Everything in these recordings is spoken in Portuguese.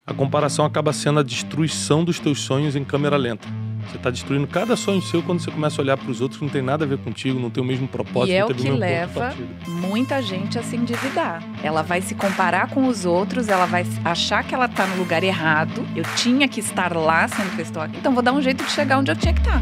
A comparação acaba sendo a destruição dos teus sonhos em câmera lenta. Você está destruindo cada sonho seu quando você começa a olhar para os outros que não tem nada a ver contigo, não tem o mesmo propósito, e é não o tem que o mesmo leva ponto de partida. muita gente a se endividar. Ela vai se comparar com os outros, ela vai achar que ela está no lugar errado. Eu tinha que estar lá, sendo que eu estou aqui. Então vou dar um jeito de chegar onde eu tinha que estar.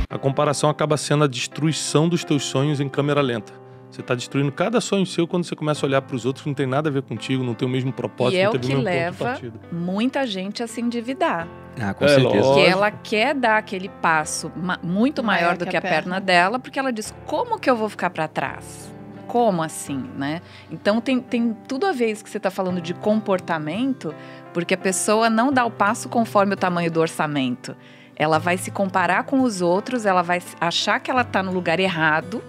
A comparação acaba sendo a destruição dos teus sonhos em câmera lenta. Você está destruindo cada sonho seu quando você começa a olhar para os outros que não tem nada a ver contigo, não tem o mesmo propósito, E é não o tem que o mesmo ponto de leva partida. muita gente a se endividar. Ah, com certeza. lógico. Porque ela quer dar aquele passo muito maior do que a perna dela, porque ela diz, como que eu vou ficar para trás? Como assim, né? Então tem tudo a ver isso que você está falando de comportamento, porque a pessoa não dá o passo conforme o tamanho do orçamento. Ela vai se comparar com os outros, ela vai achar que ela está no lugar errado.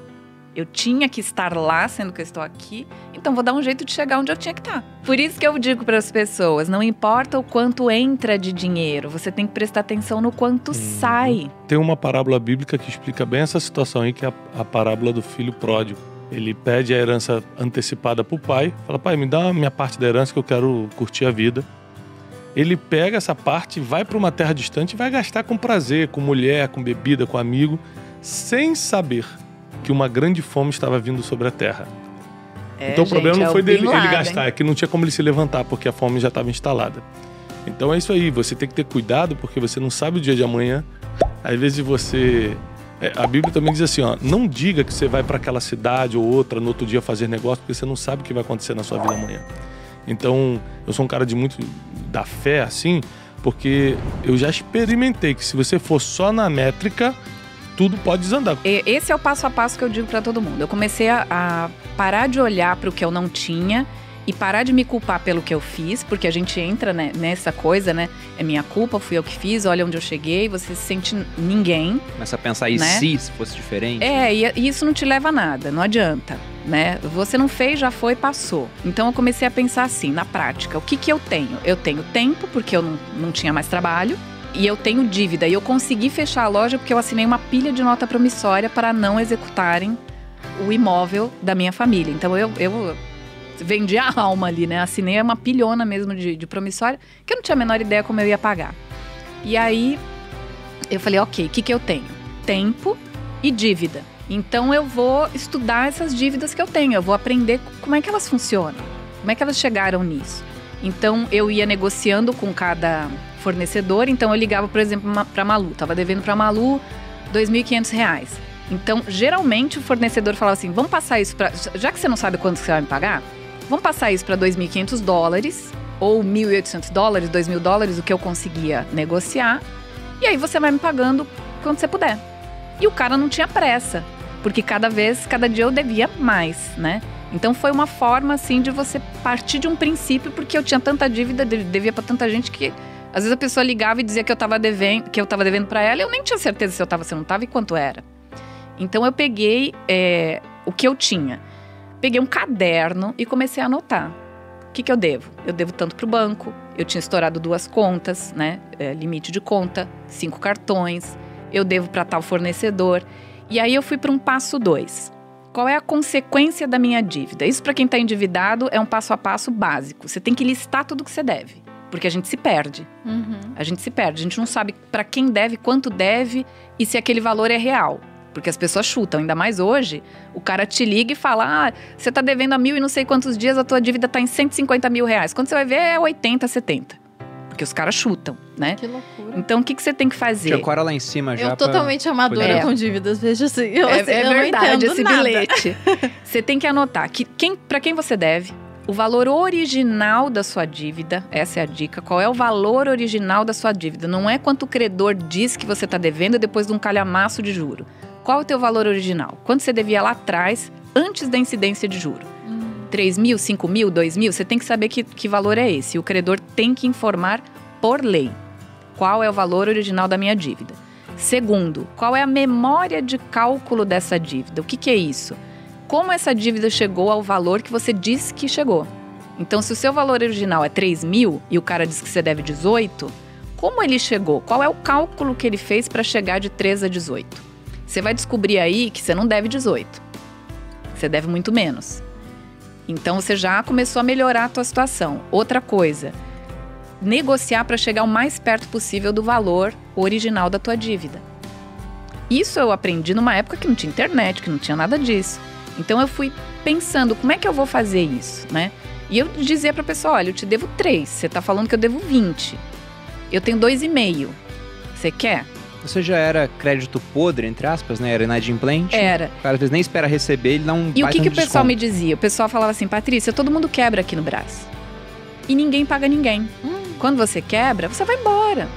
Eu tinha que estar lá, sendo que eu estou aqui. Então vou dar um jeito de chegar onde eu tinha que estar. Por isso que eu digo para as pessoas, não importa o quanto entra de dinheiro, você tem que prestar atenção no quanto sai. Tem uma parábola bíblica que explica bem essa situação aí, que é a parábola do filho pródigo. Ele pede a herança antecipada para o pai, fala, pai, me dá a minha parte da herança que eu quero curtir a vida. Ele pega essa parte, vai para uma terra distante e vai gastar com prazer, com mulher, com bebida, com amigo, sem saber que uma grande fome estava vindo sobre a terra. Então o problema não foi dele ele gastar, é que não tinha como ele se levantar, porque a fome já estava instalada. Então é isso aí, você tem que ter cuidado, porque você não sabe o dia de amanhã. Às vezes você... a Bíblia também diz assim, ó, não diga que você vai para aquela cidade ou outra no outro dia fazer negócio, porque você não sabe o que vai acontecer na sua vida amanhã. Então, eu sou um cara de muito da fé, assim, porque eu já experimentei que se você for só na métrica, tudo pode desandar. Esse é o passo a passo que eu digo para todo mundo. Eu comecei a parar de olhar para o que eu não tinha e parar de me culpar pelo que eu fiz, porque a gente entra, né, nessa coisa, né? É minha culpa, fui eu que fiz, olha onde eu cheguei, você se sente ninguém. Começa a pensar, e né? se fosse diferente? E isso não te leva a nada, não adianta, né? Você não fez, já foi, passou. Então eu comecei a pensar assim, na prática, o que que eu tenho? Eu tenho tempo, porque eu não tinha mais trabalho, e eu tenho dívida. E eu consegui fechar a loja porque eu assinei uma pilha de nota promissória para não executarem o imóvel da minha família. Então eu vendi a alma ali, né? Assinei uma pilhona mesmo de promissória, que eu não tinha a menor ideia como eu ia pagar. E aí, eu falei, ok, o que que eu tenho? Tempo e dívida. Então, eu vou estudar essas dívidas que eu tenho. Eu vou aprender como é que elas funcionam. Como é que elas chegaram nisso. Então, eu ia negociando com cada fornecedor. Então, eu ligava, por exemplo, para Malu. Tava devendo para Malu R$2.500. Então, geralmente, o fornecedor falava assim, vamos passar isso para... Já que você não sabe quanto você vai me pagar, vamos passar isso para $2.500 ou $1.800, $2.000, o que eu conseguia negociar. E aí você vai me pagando quando você puder. E o cara não tinha pressa, porque cada dia eu devia mais, né? Então foi uma forma, assim, de você partir de um princípio, porque eu tinha tanta dívida, devia para tanta gente que... Às vezes a pessoa ligava e dizia que eu tava devendo para ela, e eu nem tinha certeza se eu tava, se não tava e quanto era. Então eu peguei o que eu tinha. Peguei um caderno e comecei a anotar. O que que eu devo? Eu devo tanto para o banco, eu tinha estourado 2 contas, né? Limite de conta, 5 cartões, eu devo para tal fornecedor. E aí eu fui para um passo 2. Qual é a consequência da minha dívida? Isso para quem está endividado é um passo a passo básico. Você tem que listar tudo que você deve, porque a gente se perde. A gente se perde, a gente não sabe para quem deve, quanto deve e se aquele valor é real. Porque as pessoas chutam, ainda mais hoje, o cara te liga e fala, você tá devendo há 1.000 e não sei quantos dias, a tua dívida tá em R$150 mil. Quando você vai ver, é 80, 70. Porque os caras chutam, né? Que loucura. Então, o que você tem que fazer? Chocora lá em cima já. Eu totalmente amadora com dívidas, veja assim. Eu não verdade, entendo esse nada. bilhete. Você tem que anotar para quem você deve, o valor original da sua dívida, essa é a dica. Qual é o valor original da sua dívida? Não é quanto o credor diz que você tá devendo depois de um calhamaço de juro. Qual é o teu valor original? Quanto você devia lá atrás, antes da incidência de juro? 3 mil, 5 mil, 2 mil? Você tem que saber que valor é esse. O credor tem que informar por lei qual é o valor original da minha dívida. Segundo, qual é a memória de cálculo dessa dívida? O que é isso? Como essa dívida chegou ao valor que você disse que chegou? Então, se o seu valor original é 3 mil e o cara diz que você deve 18, como ele chegou? Qual é o cálculo que ele fez para chegar de 3 a 18? Você vai descobrir aí que você não deve 18. Você deve muito menos. Então você já começou a melhorar a tua situação. Outra coisa, negociar para chegar o mais perto possível do valor original da tua dívida. Isso eu aprendi numa época que não tinha internet, que não tinha nada disso. Então eu fui pensando, como é que eu vou fazer isso, né? E eu dizia para a pessoa, olha, eu te devo 3, você está falando que eu devo 20. Eu tenho 2,5. Você quer? Você já era crédito podre, entre aspas, né? Era inadimplente? Era. O cara às vezes nem espera receber, ele dá um E o que o pessoal desconto. me dizia? O pessoal falava assim, Patrícia, todo mundo quebra aqui no Brás. E ninguém paga ninguém. Quando você quebra, você vai embora.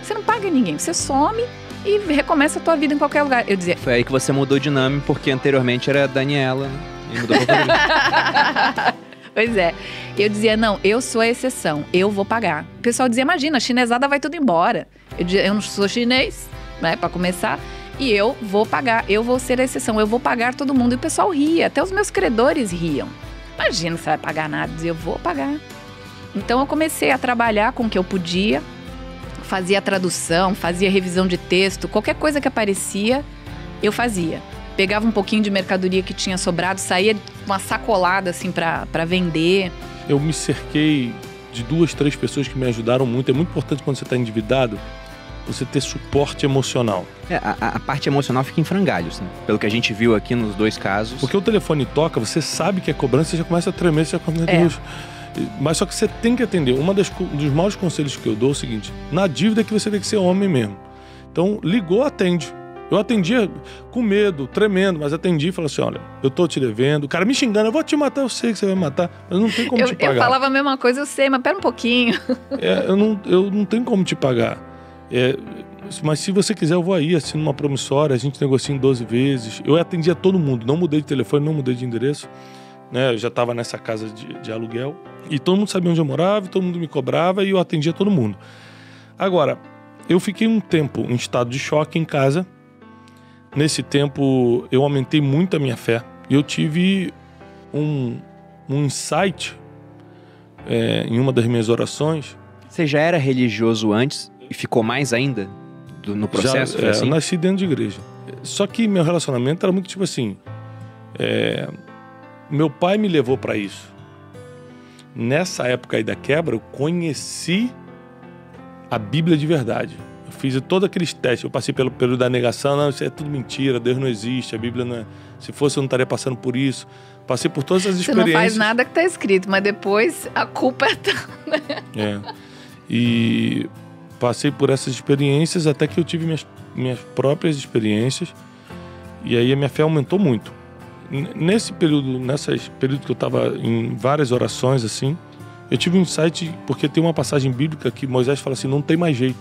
Você não paga ninguém, você some e recomeça a tua vida em qualquer lugar. Eu dizia... Foi aí que você mudou de nome, porque anteriormente era Daniela, né? E mudou pra Patrícia. Pois é. Eu dizia, não, eu sou a exceção, eu vou pagar. O pessoal dizia, imagina, a chinesada vai tudo embora. Eu dizia, eu não sou chinês, né, pra começar. E eu vou pagar, eu vou ser a exceção, eu vou pagar todo mundo. E o pessoal ria, até os meus credores riam. Imagina, você vai pagar nada. Eu dizia, eu vou pagar. Então eu comecei a trabalhar com o que eu podia. Fazia tradução, fazia revisão de texto. Qualquer coisa que aparecia, eu fazia. Pegava um pouquinho de mercadoria que tinha sobrado, saía uma sacolada assim pra vender. Eu me cerquei de 2, 3 pessoas que me ajudaram muito. É muito importante quando você está endividado, você ter suporte emocional. A parte emocional fica em frangalhos, né? Pelo que a gente viu aqui nos 2 casos. Porque o telefone toca, você sabe que é cobrança, você já começa a tremer, você já começa a Deus. Mas só que você tem que atender. Um dos maiores conselhos que eu dou é o seguinte: na dívida é que você tem que ser homem mesmo. Então, ligou, atende. Eu atendia com medo, tremendo, mas atendi e falei assim, olha, eu tô te devendo. O cara me xingando, eu vou te matar, eu sei que você vai me matar, mas não tem como te pagar. Eu falava a mesma coisa, eu sei, mas pera um pouquinho. Eu não tenho como te pagar. Mas se você quiser, eu vou aí, assino uma promissória, a gente negocia em 12 vezes. Eu atendia todo mundo, não mudei de telefone, não mudei de endereço. Né? Eu já estava nessa casa de aluguel. E todo mundo sabia onde eu morava, todo mundo me cobrava e eu atendia todo mundo. Agora, eu fiquei um tempo em estado de choque em casa. Nesse tempo, eu aumentei muito a minha fé. E eu tive um insight em uma das minhas orações. Você já era religioso antes e ficou mais ainda no processo? Já, assim? Eu nasci dentro de igreja. Só que meu relacionamento era muito tipo assim... meu pai me levou para isso. Nessa época aí da quebra, eu conheci a Bíblia de verdade. Eu fiz todos aqueles testes. Eu passei pelo período da negação. Não, isso é tudo mentira. Deus não existe. A Bíblia não é... Se fosse, eu não estaria passando por isso. Passei por todas as experiências. Você não faz nada que está escrito, mas depois a culpa é tua. E passei por essas experiências até que eu tive minhas próprias experiências. E aí a minha fé aumentou muito. Nesse período que eu estava em várias orações assim, eu tive um insight, porque tem uma passagem bíblica que Moisés fala assim, não tem mais jeito.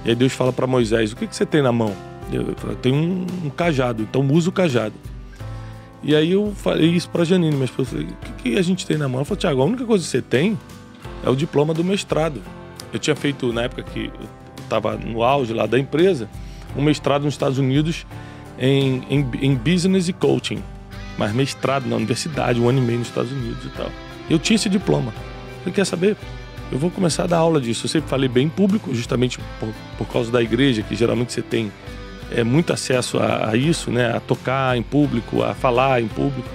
E aí Deus fala para Moisés, o que você tem na mão? Eu falo, tem um cajado, então usa o cajado. E aí eu falei isso para Janine, minha esposa, falei, o que a gente tem na mão? Ela falou, Tiago, a única coisa que você tem é o diploma do mestrado. Eu tinha feito, na época que eu estava no auge lá da empresa, um mestrado nos Estados Unidos em business e coaching. Mas mestrado na universidade, 1 ano e meio nos Estados Unidos e tal. Eu tinha esse diploma. Você quer saber? Eu vou começar a dar aula disso. Eu sempre falei bem em público, justamente por causa da igreja, que geralmente você tem muito acesso a isso, né? A tocar em público, a falar em público.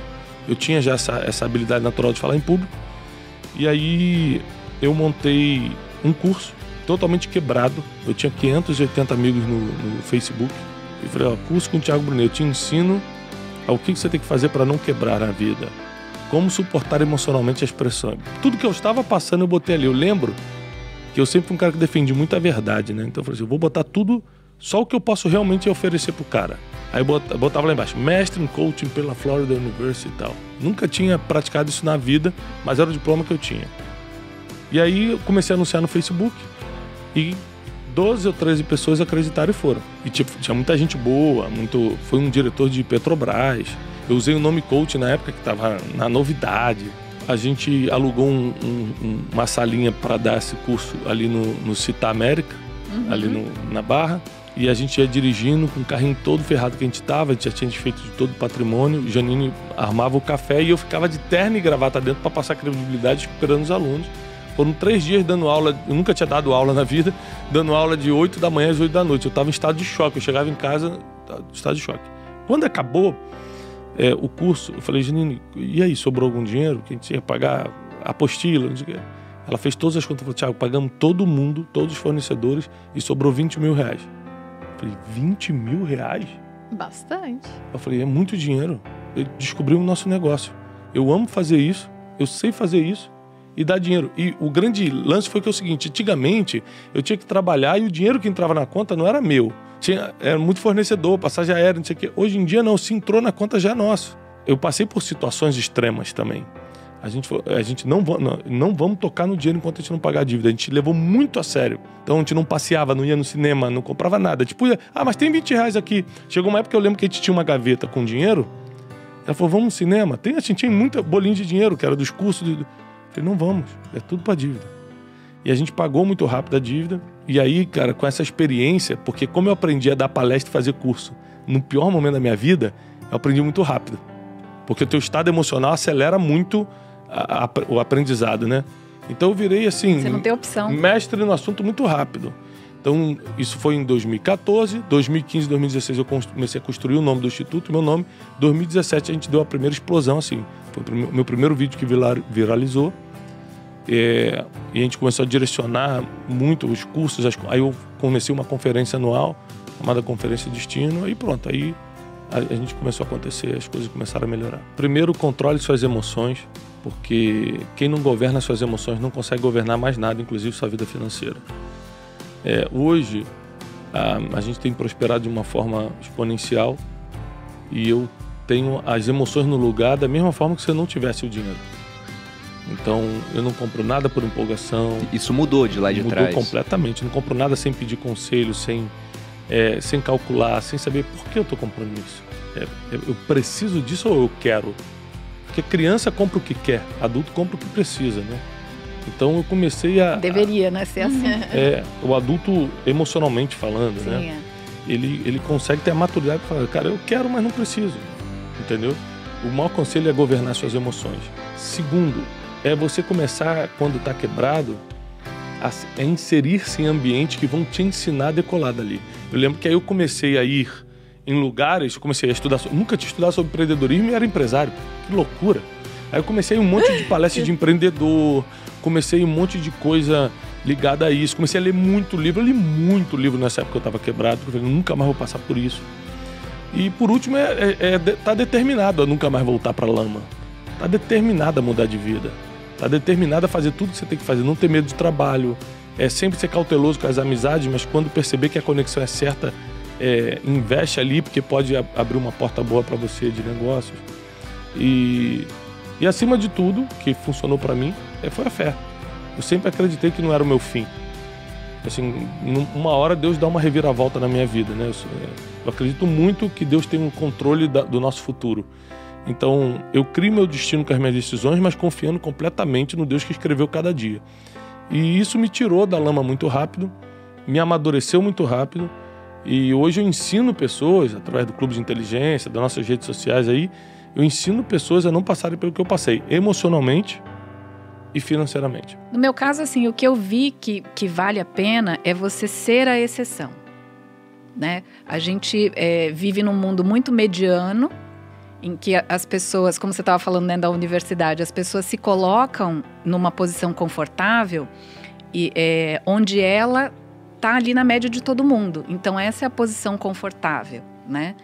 Eu tinha já essa habilidade natural de falar em público. E aí eu montei um curso totalmente quebrado. Eu tinha 580 amigos no Facebook. Eu falei, curso com o Thiago Brunet, eu te ensino o que você tem que fazer para não quebrar a vida. Como suportar emocionalmente as pressões. Tudo que eu estava passando eu botei ali. Eu lembro que eu sempre fui um cara que defendi muito a verdade, né? Então eu falei assim, eu vou botar tudo, só o que eu posso realmente oferecer pro cara. Aí eu botava lá embaixo, mestre em coaching pela Florida University e tal. Nunca tinha praticado isso na vida, mas era o diploma que eu tinha. E aí eu comecei a anunciar no Facebook e 12 ou 13 pessoas acreditaram e foram. E tipo, tinha muita gente boa, foi um diretor de Petrobras. Eu usei o nome coach na época que estava na novidade. A gente alugou uma salinha para dar esse curso ali no Cita América, ali na Barra. E a gente ia dirigindo com o carrinho todo ferrado que a gente estava. A gente já tinha desfeito de todo o patrimônio. Janine armava o café e eu ficava de terno e gravata dentro para passar credibilidade esperando os alunos. Foram 3 dias dando aula, eu nunca tinha dado aula na vida, dando aula de 8 da manhã às 8 da noite. Eu estava em estado de choque, eu chegava em casa em estado de choque. Quando acabou, o curso. Eu falei, Janine, e aí, sobrou algum dinheiro? Que a gente ia pagar a apostila, não sei o quê. Ela fez todas as contas e falou, Thiago, pagamos todo mundo, todos os fornecedores, e sobrou 20 mil reais. Eu falei, 20 mil reais? Bastante. Eu falei, é muito dinheiro. Eu descobri o nosso negócio. Eu amo fazer isso, eu sei fazer isso e dar dinheiro. E o grande lance foi que é o seguinte, antigamente eu tinha que trabalhar e o dinheiro que entrava na conta não era meu. Era muito fornecedor, passagem aérea, não sei o quê. Hoje em dia não, se entrou na conta já é nosso. Eu passei por situações extremas também. A gente não vamos tocar no dinheiro enquanto a gente não pagar a dívida. A gente levou muito a sério. Então a gente não passeava, não ia no cinema, não comprava nada. Tipo, mas tem 20 reais aqui. Chegou uma época que eu lembro que a gente tinha uma gaveta com dinheiro. Ela falou, vamos no cinema? A gente tinha muita bolinha de dinheiro, que era dos cursos. Eu falei, não vamos, é tudo pra dívida. E a gente pagou muito rápido a dívida. E aí, cara, com essa experiência, porque como eu aprendi a dar palestra e fazer curso no pior momento da minha vida, eu aprendi muito rápido. Porque o teu estado emocional acelera muito o aprendizado, né? Então eu virei assim... Você não tem opção. Mestre no assunto muito rápido. Então isso foi em 2014, 2015, 2016 eu comecei a construir o nome do Instituto, meu nome. 2017 a gente deu a primeira explosão, assim. Foi o meu primeiro vídeo que viralizou. E a gente começou a direcionar muito os cursos. Aí eu comecei uma conferência anual, chamada Conferência Destino, e pronto, aí a gente começou a acontecer, as coisas começaram a melhorar. Primeiro, controle suas emoções, porque quem não governa suas emoções não consegue governar mais nada, inclusive sua vida financeira. Hoje, a gente tem prosperado de uma forma exponencial e eu tenho as emoções no lugar da mesma forma que se eu não tivesse o dinheiro. Então, eu não compro nada por empolgação. Isso mudou de lá de trás? Mudou completamente. Eu não compro nada sem pedir conselho, sem calcular, sem saber por que eu estou comprando isso. Eu preciso disso ou eu quero? Porque criança compra o que quer, adulto compra o que precisa, né? Então, eu comecei a... Deveria, né? Ser assim. O adulto, emocionalmente falando, Sim, né? Ele consegue ter a maturidade para falar, cara, eu quero, mas não preciso. Entendeu? O maior conselho é governar suas emoções. Segundo, é você começar, quando está quebrado, a inserir-se em ambientes que vão te ensinar a decolar dali. Eu lembro que aí eu comecei a ir em lugares, comecei a estudar, nunca tinha estudado sobre empreendedorismo e era empresário. Que loucura! Aí eu comecei um monte de palestras de empreendedor, comecei um monte de coisa ligada a isso, comecei a ler muito livro, eu li muito livro nessa época que eu estava quebrado, porque eu falei, nunca mais vou passar por isso. E por último, tá determinado a nunca mais voltar para a lama. Tá determinado a mudar de vida. Tá determinado a fazer tudo que você tem que fazer, não ter medo de trabalho, sempre ser cauteloso com as amizades, mas quando perceber que a conexão é certa, investe ali, porque pode abrir uma porta boa para você de negócios. E acima de tudo, que funcionou para mim, foi a fé. Eu sempre acreditei que não era o meu fim. Assim, uma hora Deus dá uma reviravolta na minha vida, né? Eu acredito muito que Deus tem um controle do nosso futuro. Então, eu crio meu destino com as minhas decisões, mas confiando completamente no Deus que escreveu cada dia. E isso me tirou da lama muito rápido, me amadureceu muito rápido. E hoje eu ensino pessoas, através do Clube de Inteligência, das nossas redes sociais aí, eu ensino pessoas a não passarem pelo que eu passei, emocionalmente e financeiramente. No meu caso, assim, o que eu vi que vale a pena é você ser a exceção, né? A gente vive num mundo muito mediano, em que as pessoas, como você estava falando dentro da universidade, as pessoas se colocam numa posição confortável e onde ela está ali na média de todo mundo. Então, essa é a posição confortável, né?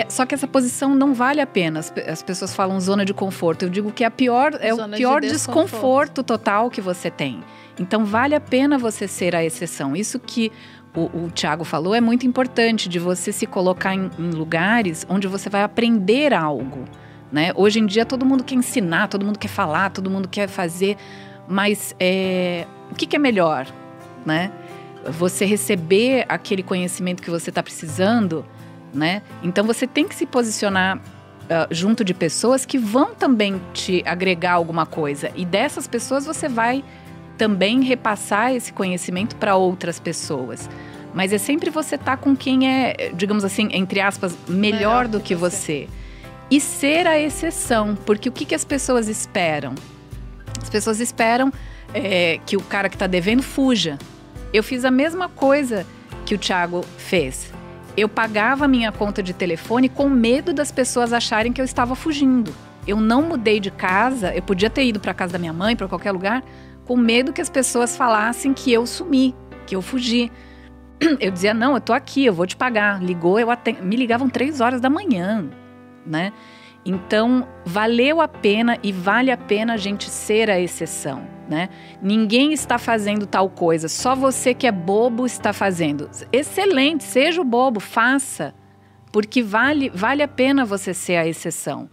Só que essa posição não vale a pena. As pessoas falam zona de conforto. Eu digo que o pior desconforto total que você tem. Então, vale a pena você ser a exceção. Isso que o Thiago falou é muito importante, de você se colocar em lugares onde você vai aprender algo, né? Hoje em dia, todo mundo quer ensinar, todo mundo quer falar, todo mundo quer fazer. Mas o que é melhor, né? Você receber aquele conhecimento que você está precisando, né? Então você tem que se posicionar junto de pessoas que vão também te agregar alguma coisa. E dessas pessoas você vai também repassar esse conhecimento para outras pessoas. Mas é sempre você estar com quem é, digamos assim, entre aspas, melhor do que você. E ser a exceção. Porque o que as pessoas esperam? As pessoas esperam que o cara que está devendo fuja. Eu fiz a mesma coisa que o Thiago fez. eu pagava a minha conta de telefone com medo das pessoas acharem que eu estava fugindo. Eu não mudei de casa, eu podia ter ido para casa da minha mãe, para qualquer lugar, com medo que as pessoas falassem que eu sumi, que eu fugi. Eu dizia, não, eu tô aqui, eu vou te pagar. Ligou, me ligavam 3 horas da manhã, né? Então, valeu a pena e vale a pena a gente ser a exceção, né? Ninguém está fazendo tal coisa, só você que é bobo está fazendo. Excelente, seja o bobo, faça, porque vale a pena você ser a exceção.